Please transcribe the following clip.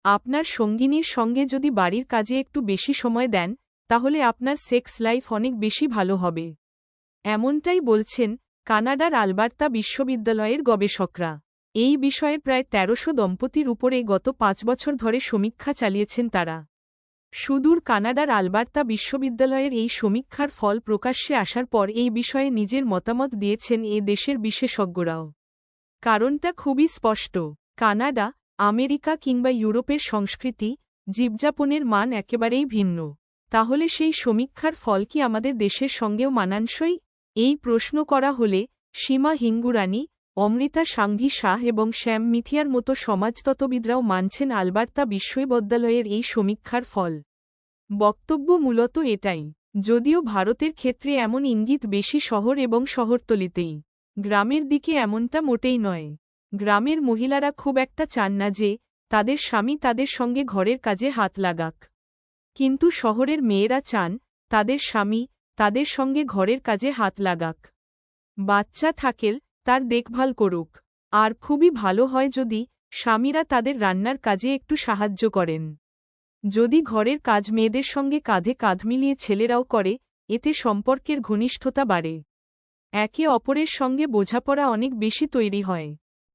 আপনার সঙ্গিনীর সঙ্গে যদি বাড়ির কাজে একটু বেশি সময় দেন তাহলে আপনার সেক্স লাইফ অনেক বেশি ভালো হবে। এমনটাই বলছেন কানাডার আলবার্তা বিশ্ববিদ্যালয়ের গবেষকরা। এই বিষয়ে প্রায় ১৩০০ দম্পতির উপরে গত ৫ বছর ধরে সমীক্ষা চালিয়েছেন তারা। সুদূর কানাডার আলবার্তা বিশ্ববিদ্যালয়ের এই সমীক্ষার ফল প্রকাশ্যে আসার পর এই বিষয়ে নিজের মতামত দিয়েছেন এ দেশের বিশেষজ্ঞরাও। কারণটা খুবই স্পষ্ট। কানাডা, আমেরিকা কিংবা ইউরোপের সংস্কৃতি, জীবযাপনের মান একেবারেই ভিন্ন। তাহলে সেই সমীক্ষার ফল কি আমাদের দেশের সঙ্গেও মানানসই? এই প্রশ্ন করা হলে সীমা হিঙ্গুরানি, অমৃতা সাংঘি শাহ এবং শ্যাম মিথিয়ার মতো সমাজতত্ত্ববিদরাও মানছেন আলবার্তা বিশ্ববিদ্যালয়ের এই সমীক্ষার ফল। বক্তব্য মূলত এটাই, যদিও ভারতের ক্ষেত্রে এমন ইঙ্গিত বেশি শহর এবং শহরতলিতেই। গ্রামের দিকে এমনটা মোটেই নয়। গ্রামের মহিলারা খুব একটা চান না যে তাদের স্বামী তাদের সঙ্গে ঘরের কাজে হাত লাগাক। কিন্তু শহরের মেয়েরা চান তাদের স্বামী তাদের সঙ্গে ঘরের কাজে হাত লাগাক। বাচ্চা থাকেল তার দেখভাল করুক। আর খুবই ভালো হয় যদি স্বামীরা তাদের রান্নার কাজে একটু সাহায্য করেন। যদি ঘরের কাজ মেয়েদের সঙ্গে কাঁধে কাঁধ মিলিয়ে ছেলেরাও করে, এতে সম্পর্কের ঘনিষ্ঠতা বাড়ে। একে অপরের সঙ্গে বোঝাপড়া অনেক বেশি তৈরি হয়।